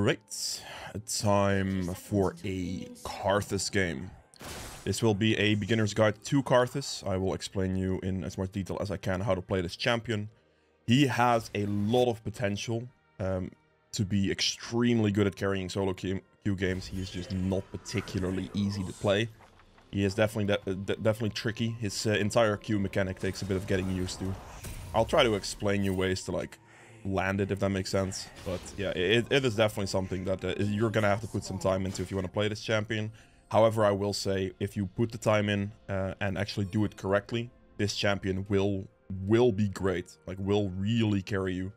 Alright, time for a Karthus game. This will be a beginner's guide to Karthus. I will explain you in as much detail as I can how to play this champion. He has a lot of potential to be extremely good at carrying solo queue games. He is just not particularly easy to play. He is definitely tricky. His entire queue mechanic takes a bit of getting used to. I'll try to explain you ways to like land it, if that makes sense. But yeah, it is definitely something that you're gonna have to put some time into if you want to play this champion. However, I will say, if you put the time in and actually do it correctly, this champion will be great. Like, will really carry you.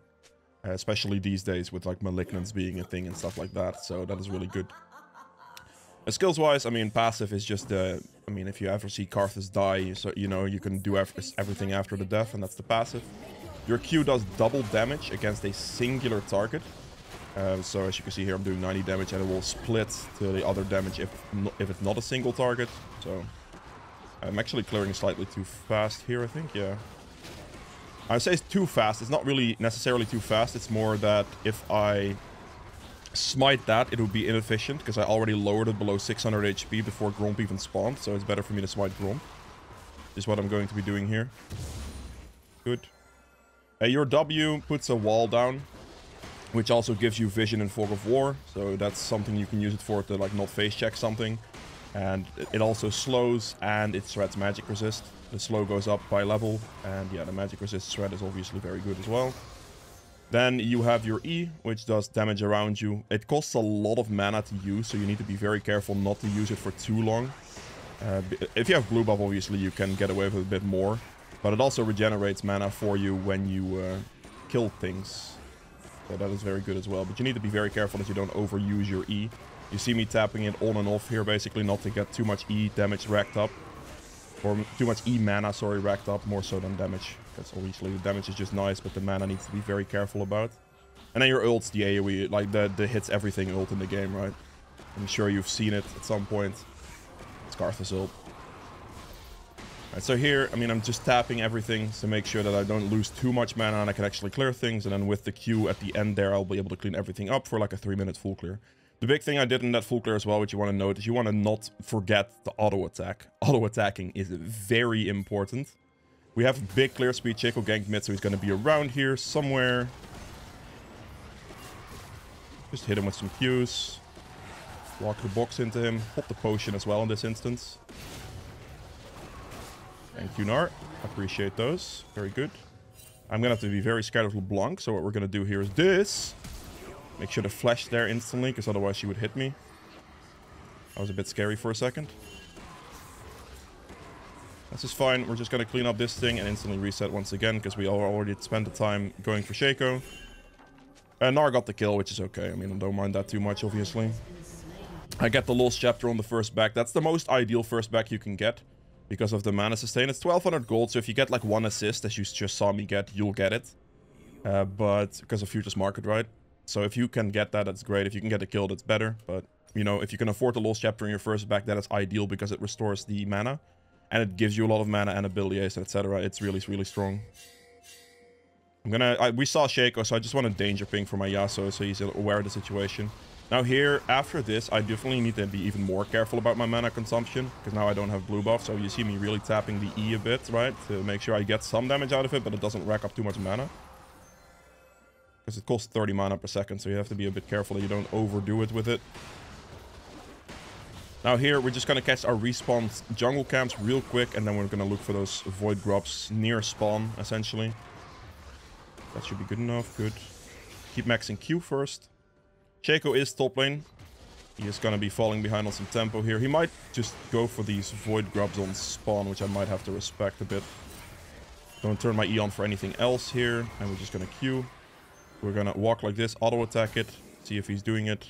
Especially these days with like Malignance being a thing and stuff like that. So that is really good. Skills-wise, I mean, passive is just I mean, if you ever see Karthus die, so you know you can do everything after the death, and that's the passive. Your Q does double damage against a singular target. So as you can see here, I'm doing 90 damage, and it will split to the other damage if it's not a single target. So I'm actually clearing slightly too fast here, I think. Yeah. I say it's too fast. It's not really necessarily too fast. It's more that if I smite that, it would be inefficient because I already lowered it below 600 HP before Gromp even spawned. So it's better for me to smite Gromp. Is what I'm going to be doing here. Good. Your W puts a wall down, which also gives you vision in Fog of War. So that's something you can use it for to like not face check something. And it also slows and it threats magic resist. The slow goes up by level, and yeah, the magic resist threat is obviously very good as well. Then you have your E, which does damage around you. It costs a lot of mana to use, so you need to be very careful not to use it for too long. If you have blue buff, obviously you can get away with a bit more, but it also regenerates mana for you when you kill things. So that is very good as well, but you need to be very careful that you don't overuse your E. You see me tapping it on and off here, basically, not to get too much E damage racked up. Or too much E mana, sorry, racked up, more so than damage. Because obviously the damage is just nice, but the mana needs to be very careful about. And then your ult's the AoE, like the hits everything ult in the game, right? I'm sure you've seen it at some point. It's Karthus ult. Alright, so here, I mean, I'm just tapping everything to make sure that I don't lose too much mana and I can actually clear things. And then with the Q at the end there, I'll be able to clean everything up for like a 3-minute full clear. The big thing I did in that full clear as well, which you want to note, is you want to not forget the auto attack. Auto attacking is very important. We have big clear speed. Shaco ganked mid, so he's going to be around here somewhere. Just hit him with some Qs. Walk the box into him. Pop the potion as well in this instance. Thank you, Nar. Appreciate those. Very good. I'm going to have to be very scared of LeBlanc, so what we're going to do here is this. Make sure to flash there instantly, because otherwise she would hit me. That was a bit scary for a second. This is fine. We're just going to clean up this thing and instantly reset once again, because we already spent the time going for Shaco. And Nar got the kill, which is okay. I mean, I don't mind that too much, obviously. I get the Lost Chapter on the first back. That's the most ideal first back you can get, because of the mana sustain. It's 1200 gold, so if you get like 1 assist, as you just saw me get, you'll get it. But because of Futures Market, right? So if you can get that, that's great. If you can get a kill, that's better. But, you know, if you can afford the Lost Chapter in your first back, that is ideal because it restores the mana. And it gives you a lot of mana and ability haste, etc. It's really, really strong. We saw Shaco, so I just want to danger ping for my Yasuo so he's aware of the situation. Now here, after this, I definitely need to be even more careful about my mana consumption. Because now I don't have blue buff, so you see me really tapping the E a bit, right? To make sure I get some damage out of it, but it doesn't rack up too much mana. Because it costs 30 mana per second, so you have to be a bit careful that you don't overdo it with it. Now here, we're just going to catch our respawn jungle camps real quick, and then we're going to look for those void grubs near spawn, essentially. That should be good enough. Good. Keep maxing Q first. Shaco is top lane. He is going to be falling behind on some tempo here. He might just go for these void grubs on spawn, which I might have to respect a bit. Don't turn my E on for anything else here, and we're just going to Q. We're gonna walk like this, auto attack it, see if he's doing it.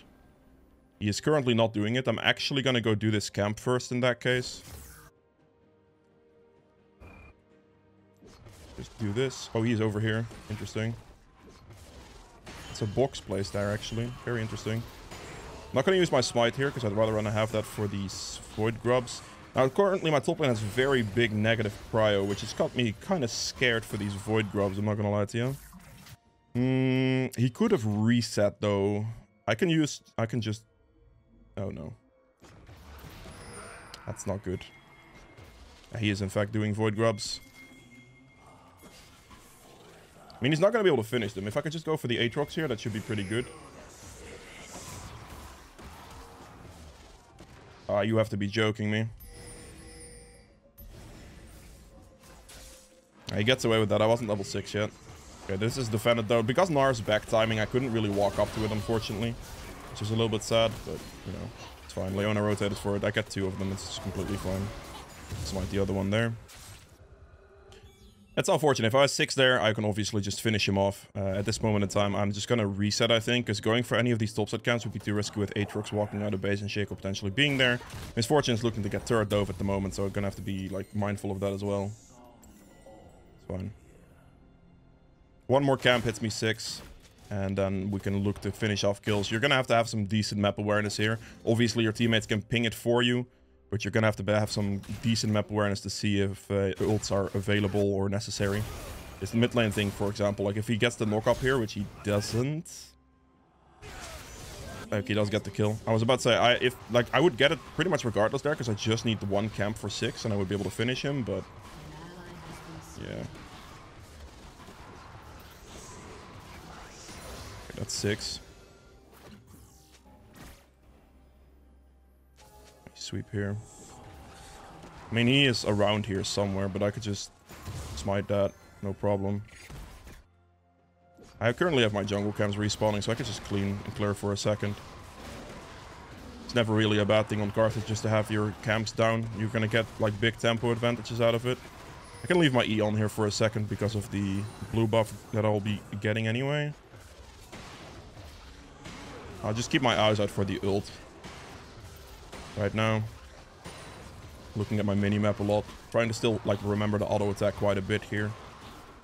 He is currently not doing it. I'm actually gonna go do this camp first in that case. Just do this. Oh, he's over here. Interesting. It's a box placed there, actually. Very interesting. I'm not gonna use my smite here, because I'd rather have that for these void grubs. Now, currently my top lane has very big negative prio, which has got me kind of scared for these void grubs, I'm not gonna lie to you. He could have reset, though. I can just... Oh, no. That's not good. He is, in fact, doing Void Grubs. I mean, he's not going to be able to finish them. If I could just go for the Aatrox here, that should be pretty good. You have to be joking me. He gets away with that. I wasn't level 6 yet. Okay, this is defended though. Because Gnar's back timing, I couldn't really walk up to it, unfortunately. Which is a little bit sad, but, you know, it's fine. Leona rotated for it. I get 2 of them. It's completely fine. Smite the other one there. It's unfortunate. If I was 6 there, I can obviously just finish him off. At this moment in time, I'm just going to reset, I think, because going for any of these topside camps would be too risky with Aatrox walking out of base and Shaco potentially being there. Misfortune is looking to get turret dove at the moment, so I'm going to have to be like mindful of that as well. It's fine. One more camp hits me 6, and then we can look to finish off kills. You're going to have some decent map awareness here. Obviously, your teammates can ping it for you, but you're going to have some decent map awareness to see if ults are available or necessary. It's the mid lane thing, for example. Like, if he gets the knock up here, which he doesn't. Okay, he does get the kill. I was about to say, I would get it pretty much regardless there, because I just need the 1 camp for 6, and I would be able to finish him, but... Yeah. Okay, that's 6. Sweep here. I mean, he is around here somewhere, but I could just smite that. No problem. I currently have my jungle camps respawning, so I could just clean and clear for a second. It's never really a bad thing on Carthage just to have your camps down. You're gonna get like big tempo advantages out of it. I can leave my E on here for a second because of the blue buff that I'll be getting anyway. I'll just keep my eyes out for the ult. Right now, looking at my mini-map a lot. Trying to still, like, remember the auto-attack quite a bit here.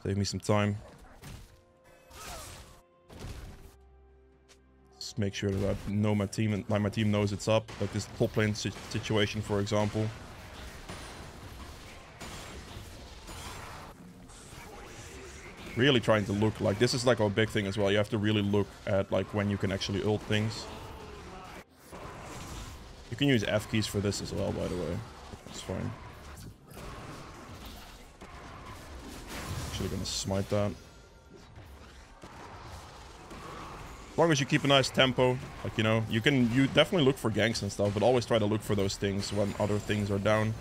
Save me some time. Just make sure that I know my team and my team knows it's up. Like this top lane situation, for example. Really trying to look, like, this is like a big thing as well. You have to really look at, like, when you can actually ult things. You can use F keys for this as well, by the way. That's fine. Actually gonna smite that. As long as you keep a nice tempo, like, you know, you definitely look for ganks and stuff, but always try to look for those things when other things are down.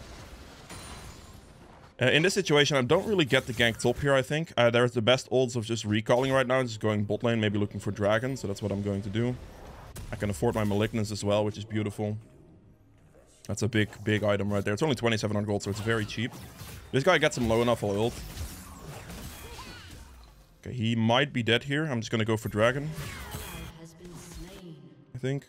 In this situation, I don't really get the gank top here, I think. There's the best odds of just recalling right now, just going bot lane, maybe looking for dragon, so that's what I'm going to do. I can afford my malignance as well, which is beautiful. That's a big item right there. It's only 2700 gold, so it's very cheap. This guy gets him low enough, I'll ult. Okay, he might be dead here. I'm just gonna go for dragon, I think.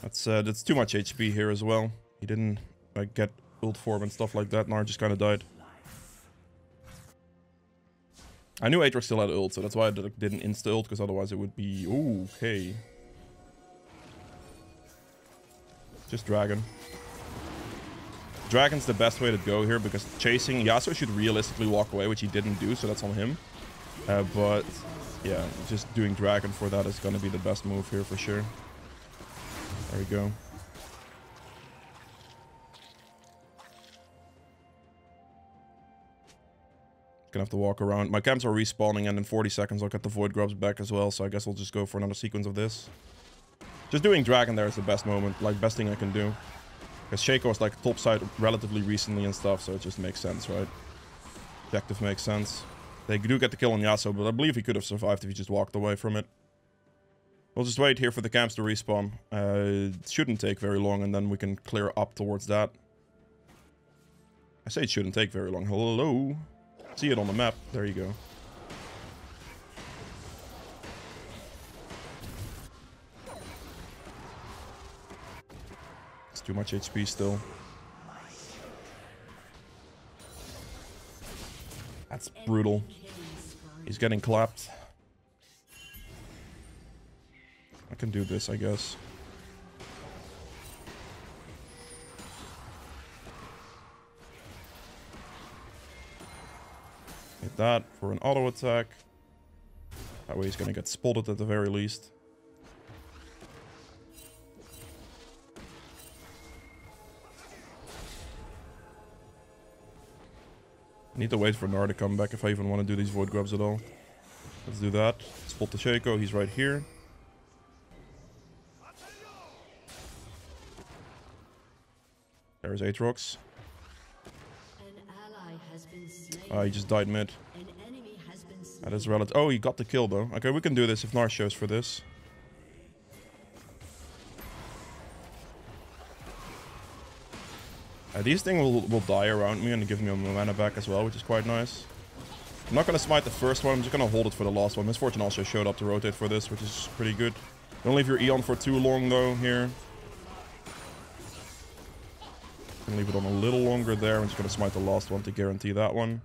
That's too much HP here as well. He didn't like get ult form and stuff like that. Gnar just kind of died. I knew Aatrox still had ult, so that's why I didn't insta ult, because otherwise it would be... Ooh, okay. Just dragon. Dragon's the best way to go here, because chasing... Yasuo should realistically walk away, which he didn't do, so that's on him. But, yeah, just doing dragon for that is going to be the best move here for sure. There we go. Gonna have to walk around. My camps are respawning, and in 40 seconds I'll get the Void Grubs back as well, so I guess I'll just go for another sequence of this. Just doing dragon there is the best moment, like best thing I can do. Because Shaco was like top side relatively recently and stuff, so it just makes sense, right? Objective makes sense. They do get the kill on Yasuo, but I believe he could have survived if he just walked away from it. We'll just wait here for the camps to respawn. It shouldn't take very long, and then we can clear up towards that. I say it shouldn't take very long. Hello? See it on the map. There you go. It's too much HP still. That's brutal. He's getting clapped. I can do this, I guess. Hit that for an auto attack. That way he's gonna get spotted at the very least. Need to wait for Gnar to come back if I even want to do these void grubs at all. Let's do that. Spot the Shaco. He's right here. There's Aatrox. He just died mid. That is relative. Oh, he got the kill though. Okay, we can do this if Gnar shows for this. These things will die around me and give me my mana back as well, which is quite nice. I'm not going to smite the first one, I'm just going to hold it for the last one. Misfortune also showed up to rotate for this, which is pretty good. Don't leave your Eon for too long though here. Can leave it on a little longer there. I'm just going to smite the last one to guarantee that one.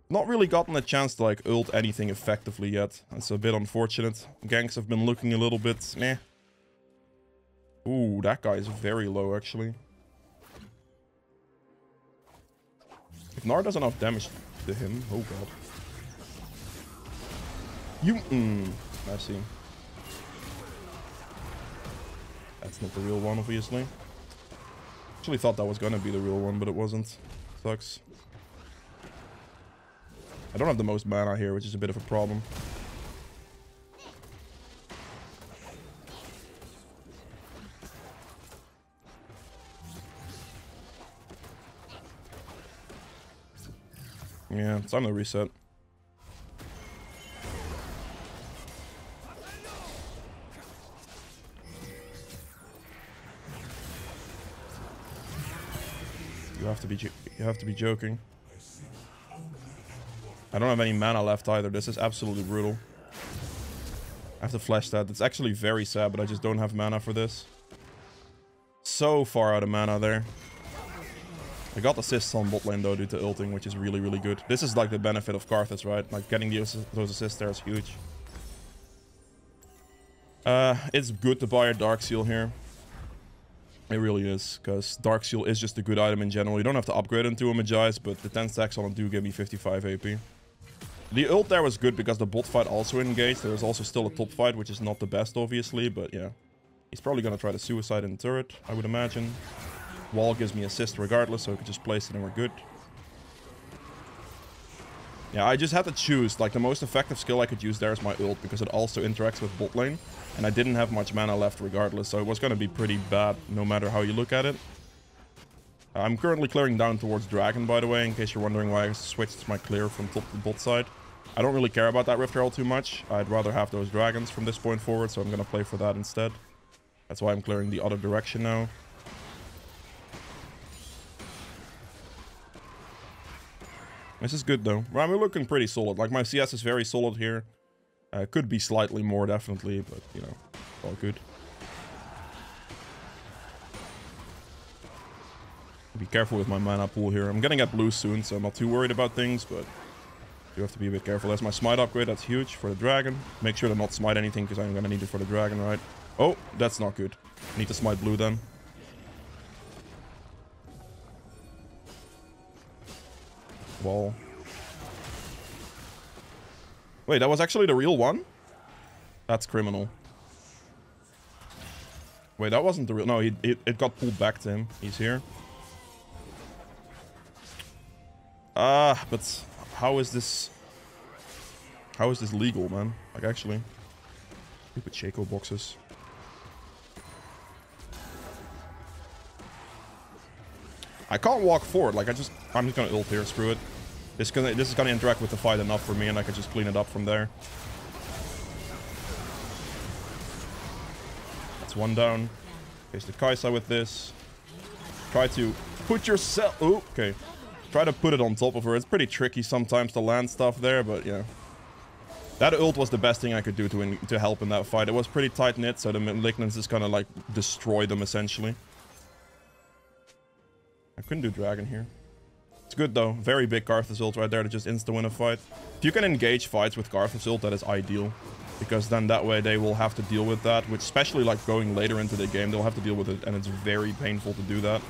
Not really gotten a chance to like ult anything effectively yet. That's a bit unfortunate. Ganks have been looking a little bit meh. Ooh, that guy is very low actually. If Gnar does enough damage to him, oh god. I see. That's not the real one, obviously. Actually thought that was gonna be the real one, but it wasn't. Sucks. I don't have the most mana here, which is a bit of a problem. Yeah, it's time to reset. You have to be joking. I don't have any mana left either. This is absolutely brutal. I have to flash that. It's actually very sad, but I just don't have mana for this. So far out of mana there. I got assists on bot lane though due to ulting, which is really, really good. This is like the benefit of Karthus, right? Like getting those assists there is huge. It's good to buy a Dark Seal here. It really is, because Dark Seal is just a good item in general. You don't have to upgrade into a Magi's, but the 10 stacks on it do give me 55 AP. The ult there was good because the bot fight also engaged. There was also still a top fight, which is not the best, obviously, but yeah. He's probably going to try to suicide in the turret, I would imagine. Wall gives me assist regardless, so I could just place it and we're good. Yeah, I just had to choose. Like, the most effective skill I could use there is my ult, because it also interacts with bot lane. And I didn't have much mana left regardless, so it was going to be pretty bad no matter how you look at it. I'm currently clearing down towards Dragon, by the way, in case you're wondering why I switched my clear from top to bot side. I don't really care about that Rift Herald too much. I'd rather have those dragons from this point forward, so I'm going to play for that instead. That's why I'm clearing the other direction now. This is good though. Well, we're looking pretty solid. Like, my CS is very solid here. Could be slightly more, definitely, but, you know, it's all good. Be careful with my mana pool here. I'm gonna get blue soon, so I'm not too worried about things, but you have to be a bit careful. That's my smite upgrade. That's huge for the dragon. Make sure to not smite anything, because I'm gonna need it for the dragon, right? Oh, that's not good. Need to smite blue then. Wall. Wait, that was actually the real one? That's criminal. Wait, that wasn't the real... No, it got pulled back to him. He's here. But how is this... How is this legal, man? Like, actually. Stupid Shaco boxes. I can't walk forward. Like, I'm just gonna ult here. Screw it. This is gonna interact with the fight enough for me, and I can just clean it up from there. That's one down. Face the Kai'Sa with this. Try to put yourself... Oh, okay. Try to put it on top of her. It's pretty tricky sometimes to land stuff there, but yeah. That ult was the best thing I could do to help in that fight. It was pretty tight-knit, so the Malignants just kind of like destroy them essentially. I couldn't do Dragon here. It's good though. Very big Karthus ult right there to just insta-win a fight. If you can engage fights with Karthus ult, that is ideal. Because then that way they will have to deal with that. Which, especially like going later into the game, they'll have to deal with it. And it's very painful to do that.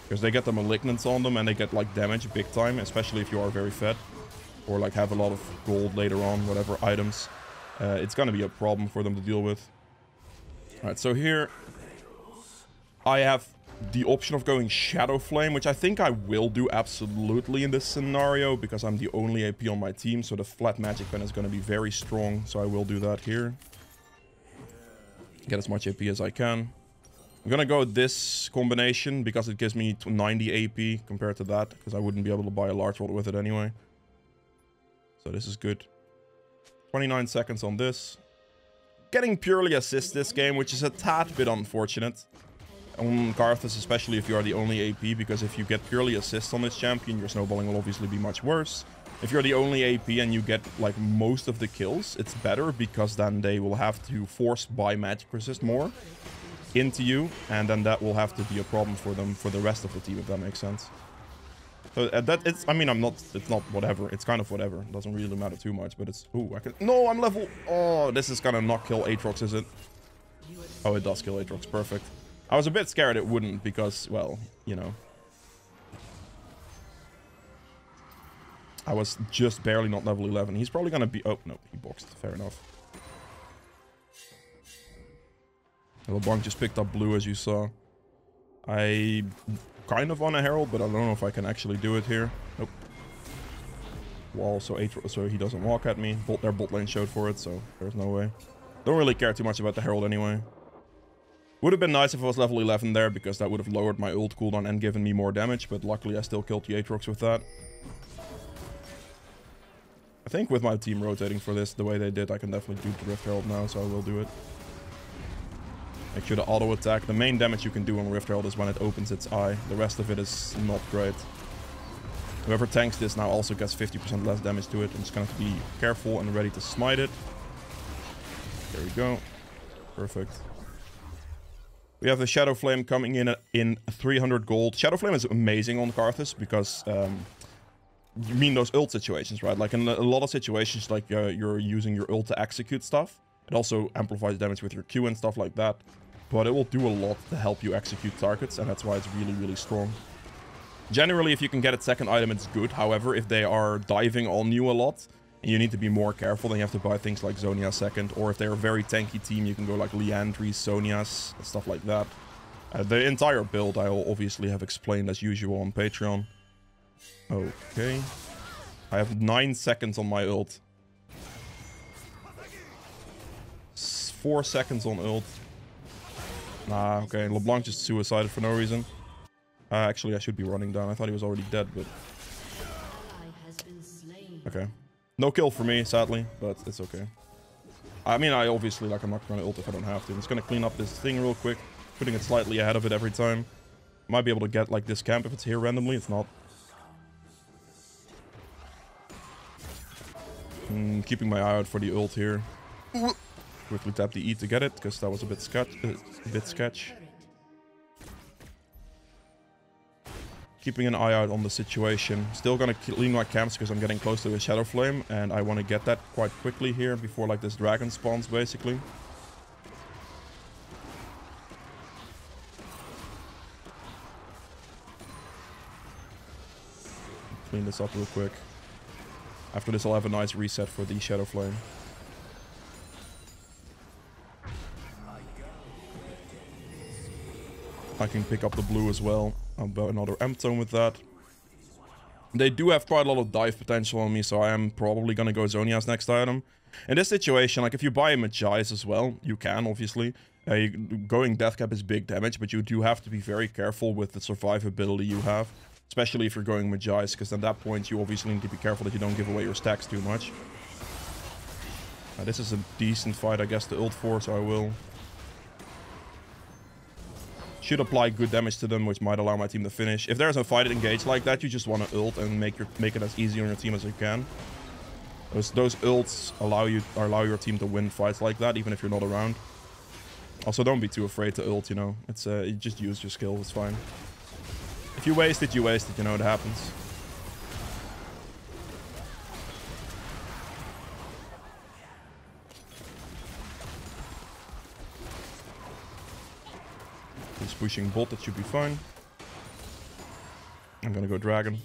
Because they get the Malignants on them and they get like damage big time. Especially if you are very fed. Or like have a lot of gold later on, whatever items. It's gonna be a problem for them to deal with. Alright, so here... I have the option of going Shadow Flame, which I think I will do absolutely in this scenario because I'm the only AP on my team, so the flat magic pen is going to be very strong, so I will do that here. Get as much AP as I can. I'm going to go this combination because it gives me 90 AP compared to that, because I wouldn't be able to buy a large rod with it anyway. So this is good. 29 seconds on this. Getting purely assist this game, which is a tad bit unfortunate. On Karthus, especially if you are the only AP, because if you get purely assist on this champion, your snowballing will obviously be much worse. If you're the only AP and you get like most of the kills, it's better because then they will have to force buy magic resist more into you, and then that will have to be a problem for them for the rest of the team, if that makes sense. So that it's, I mean, it's not whatever. It's kind of whatever. It doesn't really matter too much, but it's, ooh, I can, no, I'm level, oh, this is gonna not kill Aatrox, is it? Oh, it does kill Aatrox, perfect. I was a bit scared it wouldn't because, well, you know. I was just barely not level 11. He's probably gonna be, oh, no, he boxed, fair enough. LeBlanc just picked up blue, as you saw. I kind of want a Herald, but I don't know if I can actually do it here. Nope. Wall, so he doesn't walk at me. Their bot lane showed for it, so there's no way. Don't really care too much about the Herald anyway. Would have been nice if I was level 11 there, because that would have lowered my ult cooldown and given me more damage, but luckily I still killed the Aatrox with that. I think with my team rotating for this the way they did, I can definitely do the Rift Herald now, so I will do it. Make sure to auto attack. The main damage you can do on Rift Herald is when it opens its eye. The rest of it is not great. Whoever tanks this now also gets 50% less damage to it. I'm just going to have to be careful and ready to smite it. There we go. Perfect. We have the Shadow Flame coming in 300 gold. Shadow Flame is amazing on Karthus because you mean those ult situations, right? Like in a lot of situations, like you're using your ult to execute stuff. It also amplifies damage with your Q and stuff like that. But it will do a lot to help you execute targets, and that's why it's really, really strong. Generally, if you can get its second item, it's good. However, if they are diving on you a lot, and you need to be more careful, then you have to buy things like Zhonya second. Or if they're a very tanky team, you can go like Liandry, Zhonya's, stuff like that. The entire build I will obviously have explained as usual on Patreon. Okay. I have 9 seconds on my ult. 4 seconds on ult. Nah, okay. LeBlanc just suicided for no reason. Actually, I should be running down. I thought he was already dead, but... Okay. No kill for me, sadly, but it's okay. I mean, I obviously, like, I'm not going to ult if I don't have to. I'm just going to clean up this thing real quick, putting it slightly ahead of it every time. Might be able to get, like, this camp if it's here randomly. It's not. Keeping my eye out for the ult here. Quickly tap the E to get it, because that was a bit sketch. Keeping an eye out on the situation. Still gonna clean my camps because I'm getting close to a Shadow Flame, and I want to get that quite quickly here before like this dragon spawns, basically. Clean this up real quick. After this, I'll have a nice reset for the Shadow Flame. I can pick up the blue as well. I'll buy another M-Tone with that. They do have quite a lot of dive potential on me, so I am probably gonna go Zhonya's next item. In this situation, like if you buy a Magi's as well, you can, obviously. Going Death Cap is big damage, but you do have to be very careful with the survivability you have. Especially if you're going Magi's, because at that point you obviously need to be careful that you don't give away your stacks too much. This is a decent fight, I guess, to ult for, so I will. Should apply good damage to them, which might allow my team to finish. If there's a fight engaged like that, you just want to ult and make it as easy on your team as you can. Those ults allow your team to win fights like that, even if you're not around. Also, don't be too afraid to ult, you know. It's you just use your skill, it's fine. If you waste it, you know, it happens. He's pushing bot, that should be fine. I'm gonna go dragon.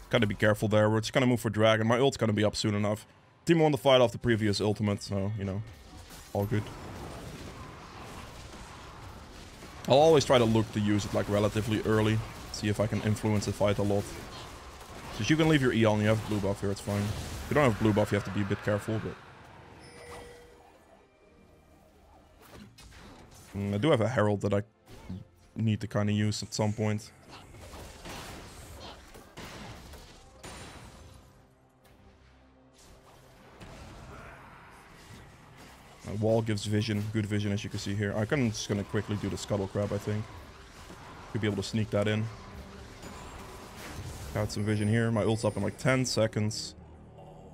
Gotta be careful there. We're just gonna move for dragon. My ult's gonna be up soon enough. Team won the fight off the previous ultimate, so, you know, all good. I'll always try to look to use it like relatively early. See if I can influence the fight a lot. Because you can leave your E on, you have blue buff here, it's fine. If you don't have blue buff, you have to be a bit careful, but... I do have a Herald that I need to kind of use at some point. My wall gives vision, good vision as you can see here. I'm just going to quickly do the Scuttle Crab, I think. Could be able to sneak that in. Got some vision here. My ult's up in like 10 seconds.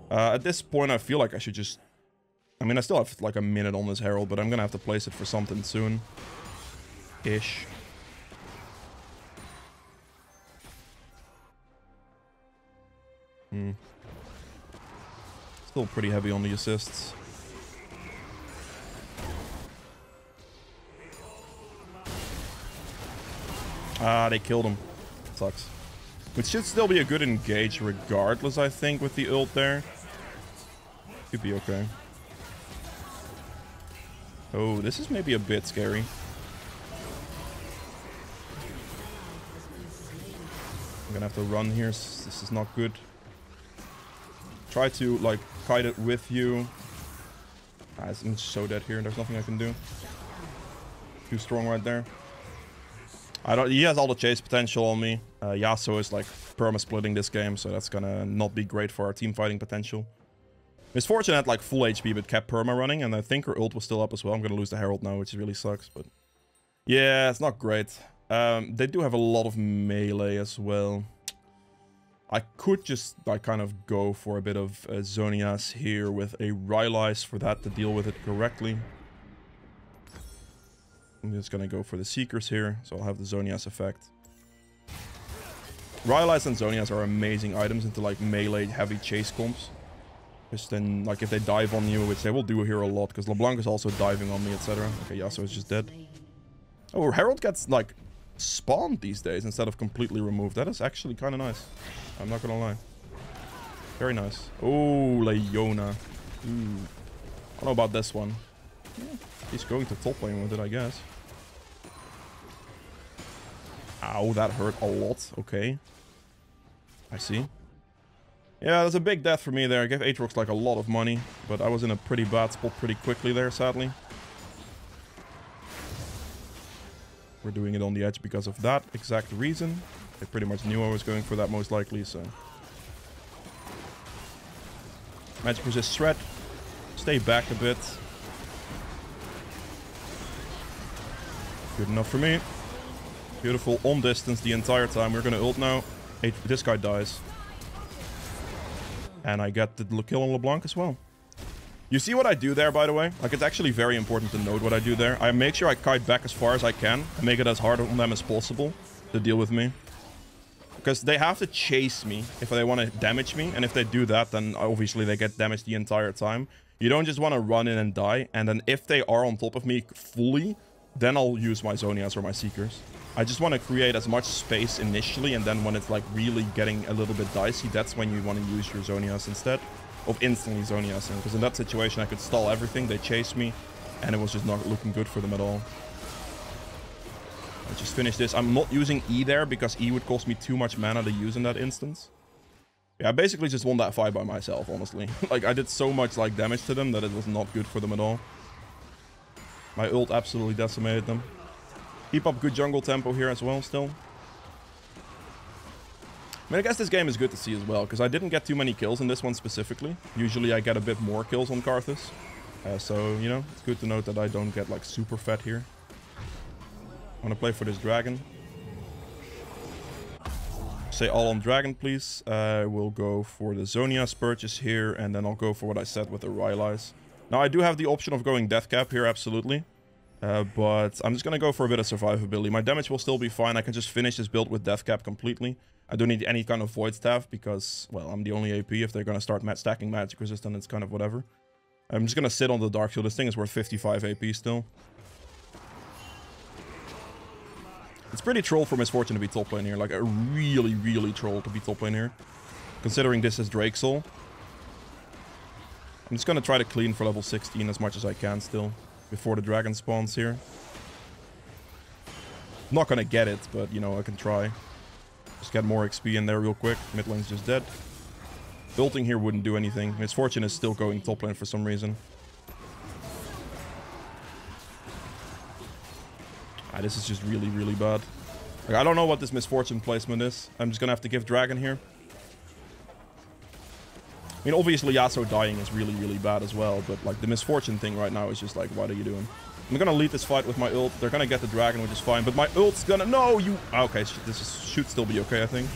At this point, I feel like I should just... I mean, I still have like a minute on this Herald, but I'm going to have to place it for something soon. Ish. Still pretty heavy on the assists. Ah, they killed him. Sucks. Which should still be a good engage regardless, I think, with the ult there. Could be okay. Oh, this is maybe a bit scary. I'm gonna have to run here. This is not good. Try to, like, kite it with you. I'm so dead here. There's nothing I can do. Too strong right there. He has all the chase potential on me. Yasuo is like perma-splitting this game, so that's gonna not be great for our team fighting potential. Misfortune had like full HP but kept perma running, and I think her ult was still up as well. I'm gonna lose the Herald now, which really sucks, but... yeah, it's not great. They do have a lot of melee as well. I could just like kind of go for a bit of Zhonya's here with a Rylai's for that to deal with it correctly. I'm just gonna go for the Seekers here, so I'll have the Zhonya's effect. Rylai's and Zhonya's are amazing items into like melee heavy chase comps. Just then, like if they dive on you, which they will do here a lot, because LeBlanc is also diving on me, etc. Okay, Yasuo is just dead. Oh, Herald gets like spawned these days instead of completely removed. That is actually kind of nice. I'm not gonna lie. Very nice. Oh, Leona. Ooh. I don't know about this one. Yeah, he's going to top lane with it, I guess. Ow, that hurt a lot. Okay. I see. Yeah, that's a big death for me there. I gave Aatrox like a lot of money, but I was in a pretty bad spot pretty quickly there, sadly. We're doing it on the edge because of that exact reason. They pretty much knew I was going for that most likely, so... Magic resist threat. Stay back a bit. Good enough for me. Beautiful, on distance the entire time. We're gonna ult now. This guy dies. And I get the kill on LeBlanc as well. You see what I do there, by the way? Like, it's actually very important to note what I do there. I make sure I kite back as far as I can and make it as hard on them as possible to deal with me. Because they have to chase me if they want to damage me. And if they do that, then obviously they get damaged the entire time. You don't just want to run in and die. And then if they are on top of me fully, then I'll use my Zhonya's or my Seekers. I just want to create as much space initially, and then when it's like really getting a little bit dicey, that's when you want to use your Zhonya's instead of instantly Zhonya's in. Because in that situation, I could stall everything. They chased me, and it was just not looking good for them at all. I just finished this. I'm not using E there because E would cost me too much mana to use in that instance. Yeah, I basically just won that fight by myself, honestly. Like, I did so much like damage to them that it was not good for them at all. My ult absolutely decimated them. Keep up good jungle tempo here as well, still. I mean, I guess this game is good to see as well, because I didn't get too many kills in this one specifically. Usually I get a bit more kills on Karthus. So, you know, it's good to note that I don't get, like, super fat here. I want to play for this dragon. Say all on dragon, please. We'll go for the Zhonya's purchase here, and then I'll go for what I said with the Rylai's. Now, I do have the option of going death cap here, absolutely. But I'm just going to go for a bit of survivability. My damage will still be fine. I can just finish this build with death cap completely. I don't need any kind of void staff because, well, I'm the only AP. If they're going to start stacking magic resist, then it's kind of whatever. I'm just going to sit on the Dark Shield. This thing is worth 55 AP still. It's pretty troll for Misfortune to be top lane here. Like, a really, really troll to be top lane here. Considering this is Drake Soul. I'm just going to try to clean for level 16 as much as I can still. Before the dragon spawns here. not gonna get it, but, you know, I can try. Just get more XP in there real quick. Mid lane's just dead. Ulting here wouldn't do anything. Miss Fortune is still going top lane for some reason. This is just really, really bad. Like, I don't know what this Miss Fortune placement is. I'm just gonna have to give Dragon here. I mean, obviously Yasuo dying is really, really bad as well, but like the Miss Fortune thing right now is just like, what are you doing? I'm gonna lead this fight with my ult. They're gonna get the Dragon, which is fine, but my ult's gonna... No, you... Okay, should still be okay, I think.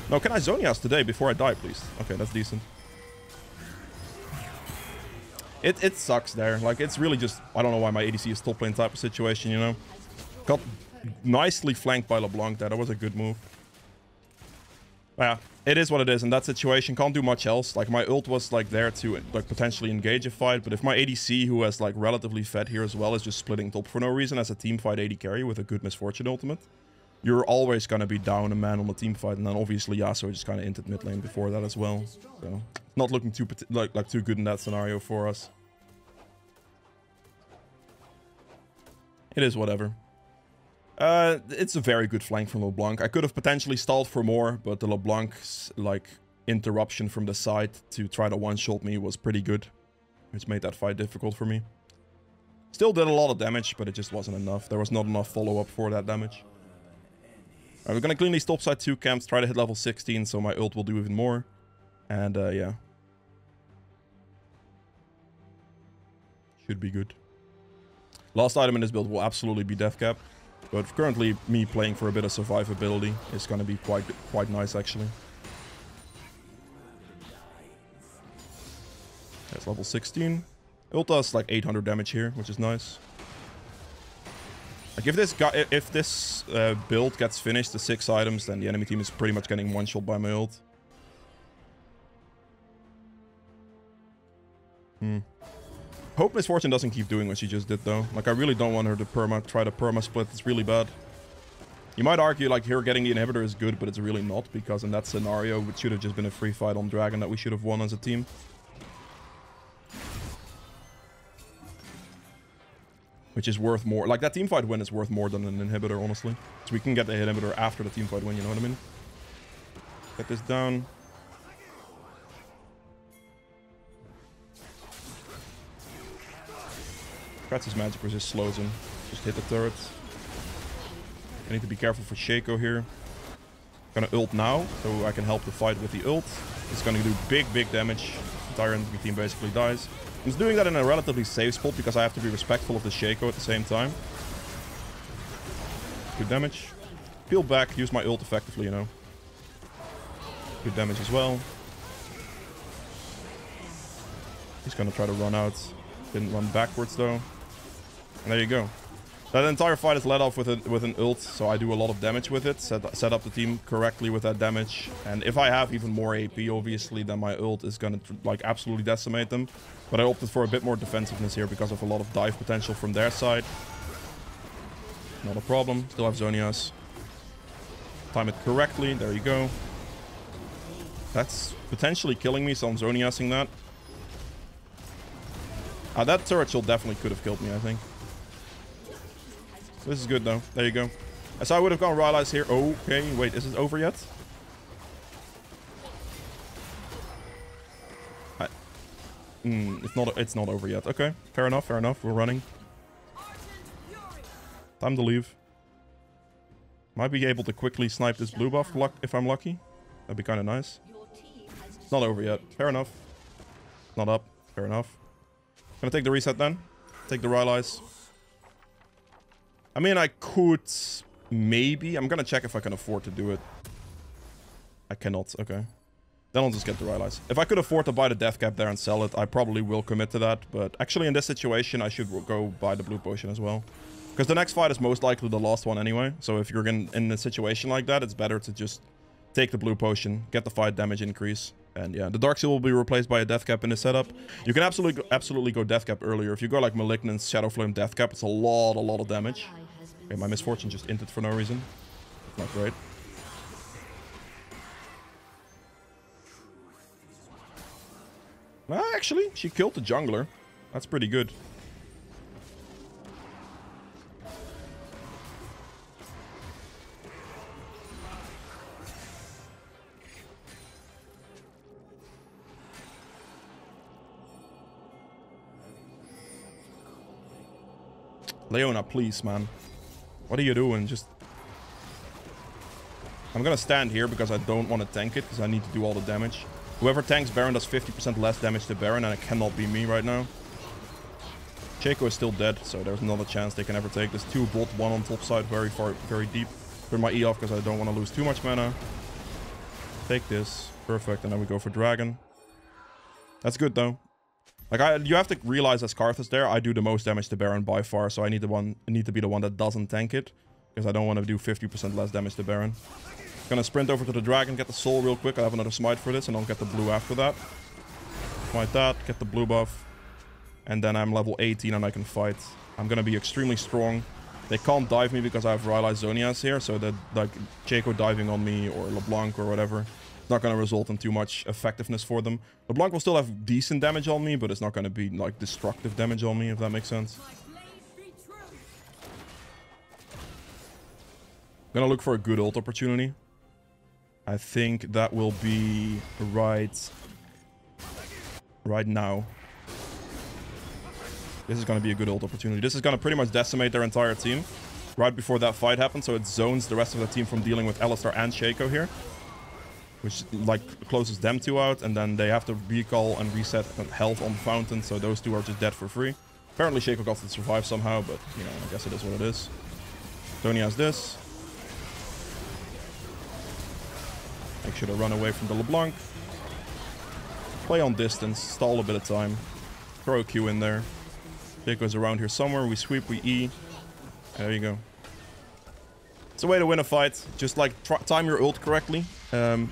No, can I Zhonya's today before I die, please? Okay, that's decent. It sucks there. Like, it's really just... I don't know why my ADC is top lane type of situation, you know? Got nicely flanked by LeBlanc there. That was a good move. Yeah, it is what it is in that situation. Can't do much else. Like, my ult was, like, there to, like, potentially engage a fight. But if my ADC, who has, like, relatively fed here as well, is just splitting top for no reason as a team fight AD carry with a good Miss Fortune ultimate, you're always going to be down a man on the team fight. And then, obviously, Yasuo just kind of inted mid lane before that as well. So, not looking too, too good in that scenario for us. It is whatever. It's a very good flank from LeBlanc. I could have potentially stalled for more, but the LeBlanc's, like, interruption from the side to try to one-shot me was pretty good, which made that fight difficult for me. Still did a lot of damage, but it just wasn't enough. There was not enough follow-up for that damage. Alright, we're gonna clean these topside 2 camps, try to hit level 16, so my ult will do even more. And, yeah. Should be good. Last item in this build will absolutely be Deathcap. But currently, me playing for a bit of survivability is going to be quite nice, actually. That's level 16. Ult does like 800 damage here, which is nice. Like, if this build gets finished, the 6 items, then the enemy team is pretty much getting one-shot by my ult. Hope Miss Fortune doesn't keep doing what she just did, though. Like, I really don't want her to try to perma split. It's really bad. You might argue, like, her getting the inhibitor is good, but it's really not, because in that scenario, it should have just been a free fight on Dragon that we should have won as a team. Which is worth more. Like, that teamfight win is worth more than an inhibitor, honestly. So we can get the inhibitor after the teamfight win, you know what I mean? Get this down. Kratz's magic resist slows him. Just hit the turret. I need to be careful for Shaco here. Gonna ult now, so I can help the fight with the ult. It's gonna do big damage. The entire enemy team basically dies. I'm just doing that in a relatively safe spot because I have to be respectful of the Shaco at the same time. Good damage. Peel back, use my ult effectively, you know. Good damage as well. He's gonna try to run out. Didn't run backwards though. And there you go. That entire fight is led off with an ult, so I do a lot of damage with it. Set up the team correctly with that damage. And if I have even more AP, obviously, then my ult is gonna, like, absolutely decimate them. But I opted for a bit more defensiveness here because of a lot of dive potential from their side. Not a problem. Still have Zhonya's. Time it correctly. There you go. That's potentially killing me, so I'm Zhonyaing that. That turret shield definitely could have killed me, I think. This is good, though. There you go. So I would have gone Rylai's here. Okay, wait, is it over yet? It's not over yet. Okay, fair enough, fair enough. We're running. Time to leave. Might be able to quickly snipe this blue buff if I'm lucky. That'd be kind of nice. It's not over yet. Fair enough. Not up. Fair enough. Gonna take the reset then. Take the Rylai's. I mean, I could maybe. I'm gonna check if I can afford to do it. I cannot. Okay. Then I'll just get the Rylai's. If I could afford to buy the Deathcap there and sell it, I probably will commit to that. But actually, in this situation, I should go buy the blue potion as well. Because the next fight is most likely the last one anyway. So if you're in a situation like that, it's better to just take the blue potion, get the fight damage increase. And yeah, the Dark Seal will be replaced by a Deathcap in this setup. You can absolutely go Deathcap earlier. If you go like Malignance, Shadow Flame, Deathcap, it's a lot of damage. Okay, my Miss Fortune just inted for no reason. Not great. Actually, she killed the jungler. That's pretty good. Leona, please, man. What are you doing? Just... I'm gonna stand here because I don't want to tank it, because I need to do all the damage. Whoever tanks Baron does 50% less damage to Baron, and it cannot be me right now. Shaco is still dead, so there's not a chance they can ever take this. 2 bot, 1 on top side, very far, very deep. Turn my E off because I don't want to lose too much mana. Take this. Perfect, and then we go for Dragon. That's good, though. Like, you have to realize as Karthus there, I do the most damage to Baron by far, so I need to be the one that doesn't tank it. Because I don't want to do 50% less damage to Baron. Gonna sprint over to the Dragon, get the soul real quick. I have another smite for this, and I'll get the blue after that. Smite that, get the blue buff. And then I'm level 18 and I can fight. I'm gonna be extremely strong. They can't dive me because I have Rylai's Zhonya's here, so that, like, Shaco diving on me or LeBlanc or whatever, it's not gonna result in too much effectiveness for them. LeBlanc will still have decent damage on me, but it's not gonna be, like, destructive damage on me, if that makes sense. I'm gonna look for a good ult opportunity. I think that will be right now. This is going to be a good ult opportunity. This is going to pretty much decimate their entire team right before that fight happens. So it zones the rest of the team from dealing with Alistar and Shaco here. Which, like, closes them 2 out. And then they have to recall and reset health on Fountain. So those 2 are just dead for free. Apparently Shaco got to survive somehow. But, you know, I guess it is what it is. Tony has this. Make sure to run away from the LeBlanc. Play on distance. Stall a bit of time. Throw a Q in there. Shaco's around here somewhere. We sweep, we E. There you go. It's a way to win a fight. Just, like, time your ult correctly. And,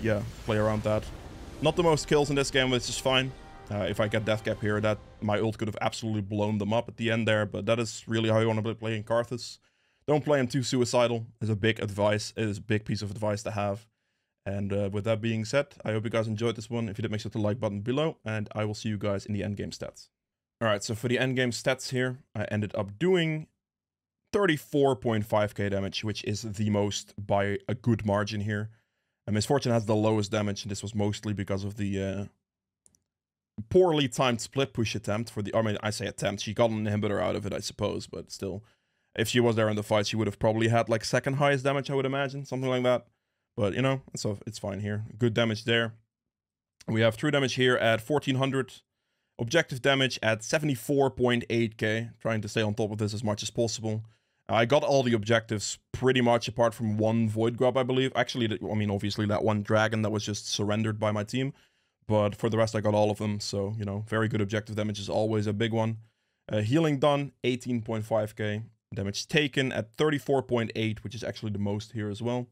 yeah, play around that. Not the most kills in this game, which is fine. If I get Death Cap here, that my ult could have absolutely blown them up at the end there. But that is really how you want to play in Karthus. Don't play him too suicidal. Is a big advice. It is a big piece of advice to have. And with that being said, I hope you guys enjoyed this one. If you did, make sure to like button below. And I will see you guys in the endgame stats. Alright, so for the endgame stats here, I ended up doing 34.5k damage, which is the most by a good margin here. And Miss Fortune has the lowest damage, and this was mostly because of the poorly timed split push attempt for the... I mean, I say attempt, she got an inhibitor out of it, I suppose, but still. If she was there in the fight, she would have probably had, like, second highest damage, I would imagine, something like that. But, you know, so it's fine here. Good damage there. We have true damage here at 1400. Objective damage at 74.8k. Trying to stay on top of this as much as possible. I got all the objectives pretty much apart from one Void Grub, I believe. Actually, I mean, obviously that one dragon that was just surrendered by my team. But for the rest, I got all of them. So, you know, very good objective damage is always a big one. Healing done, 18.5k. Damage taken at 34.8, which is actually the most here as well.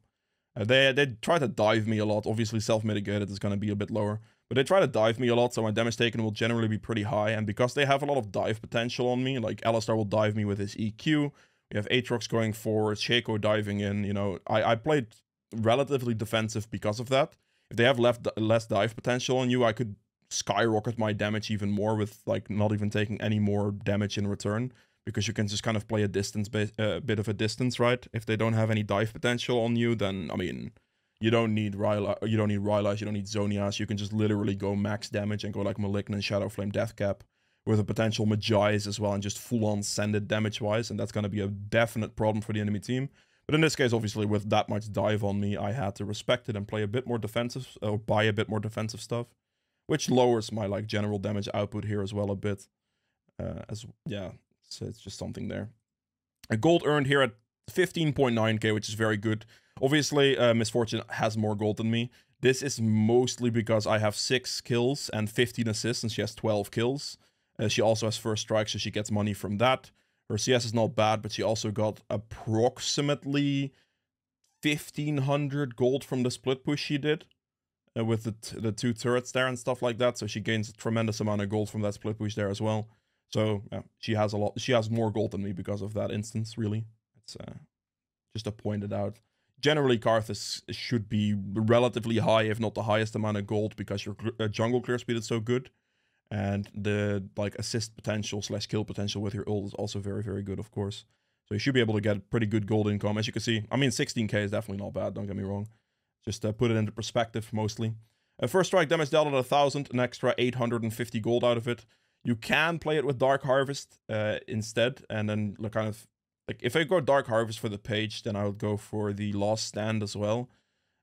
They try to dive me a lot. Obviously, self-mitigated is going to be a bit lower. But they try to dive me a lot, so my damage taken will generally be pretty high. And because they have a lot of dive potential on me, like Alistar will dive me with his EQ. We have Aatrox going forward, Shaco diving in. You know, I played relatively defensive because of that. If they have less dive potential on you, I could skyrocket my damage even more with, like, not even taking any more damage in return. Because you can just kind of play a distance, bit of a distance, right? If they don't have any dive potential on you, then, I mean, you don't need Rylai, you don't need Zhonya's. You can just literally go max damage and go like Malignant, Shadowflame, Deathcap with a potential Magi's as well, and just full-on send it damage-wise, and that's going to be a definite problem for the enemy team. But in this case, obviously, with that much dive on me, I had to respect it and play a bit more defensive, or buy a bit more defensive stuff, which lowers my, like, general damage output here as well a bit. Yeah, so it's just something there. A gold earned here at 15.9k, which is very good. Obviously, Miss Fortune has more gold than me. This is mostly because I have 6 kills and 15 assists, and she has 12 kills. She also has first strike, so she gets money from that. Her CS is not bad, but she also got approximately 1500 gold from the split push she did. With the 2 turrets there and stuff like that. So she gains a tremendous amount of gold from that split push there as well. So, yeah, she has a lot. She has more gold than me because of that instance, really. It's just to point it out. Generally, Karthus should be relatively high, if not the highest amount of gold, because your jungle clear speed is so good. And the, like, assist potential / kill potential with your ult is also very, very good, of course. So you should be able to get pretty good gold income. As you can see, I mean, 16k is definitely not bad, don't get me wrong. Just put it into perspective, mostly. First strike damage dealt at 1000, an extra 850 gold out of it. You can play it with Dark Harvest instead, and then kind of like if I go Dark Harvest for the page, then I would go for the Last Stand as well.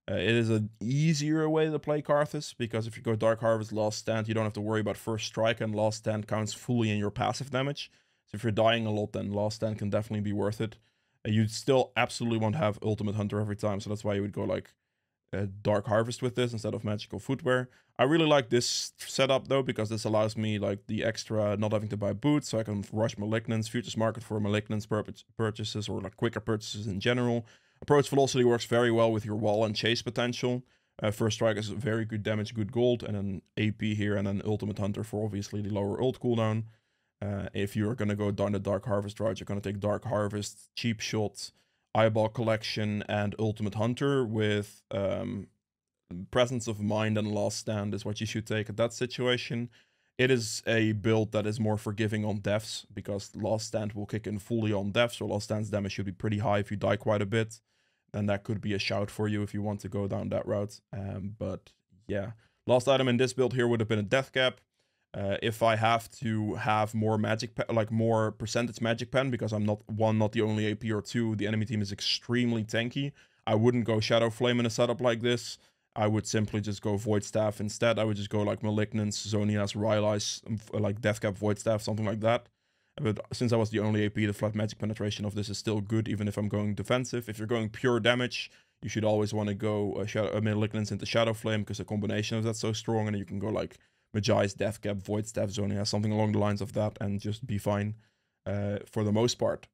It is an easier way to play Karthus, because if you go Dark Harvest, Last Stand, you don't have to worry about First Strike, and Last Stand counts fully in your passive damage. So if you're dying a lot, then Last Stand can definitely be worth it. You'd still absolutely won't have Ultimate Hunter every time, so that's why you would go like Dark Harvest with this instead of Magical Footwear. I really like this setup though, because this allows me like the extra not having to buy boots, so I can rush Malignants, Futures Market for Malignants purchases, or like quicker purchases in general. Approach Velocity works very well with your wall and chase potential. First Strike is very good damage, good gold, and an AP here, and an Ultimate Hunter for obviously the lower ult cooldown. If you're going to go down the Dark Harvest route, you're going to take Dark Harvest, Cheap Shot, Eyeball Collection, and Ultimate Hunter with Presence of Mind and Last Stand is what you should take at that situation. It is a build that is more forgiving on deaths, because Last Stand will kick in fully on deaths, so Last Stand's damage should be pretty high if you die quite a bit. Then that could be a shout for you if you want to go down that route. But yeah, last item in this build here would have been a Death Cap. If I have to have more more percentage magic pen, because I'm not the only AP, or two, the enemy team is extremely tanky, I wouldn't go Shadow Flame in a setup like this. I would simply just go Void Staff instead. I would just go like Malignance, Zonias, Rylai's, like Death Cap, Void Staff, something like that. But since I was the only AP, the flat magic penetration of this is still good, even if I'm going defensive. If you're going pure damage, you should always want to go Malignance into Shadow Flame, because the combination of that's so strong, and you can go like Magi's, Death Cap, Void Staff, Zonias, something along the lines of that, and just be fine for the most part.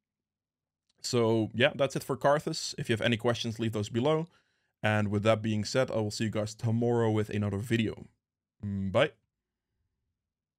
So yeah, that's it for Karthus. If you have any questions, leave those below. And with that being said, I will see you guys tomorrow with another video. Bye.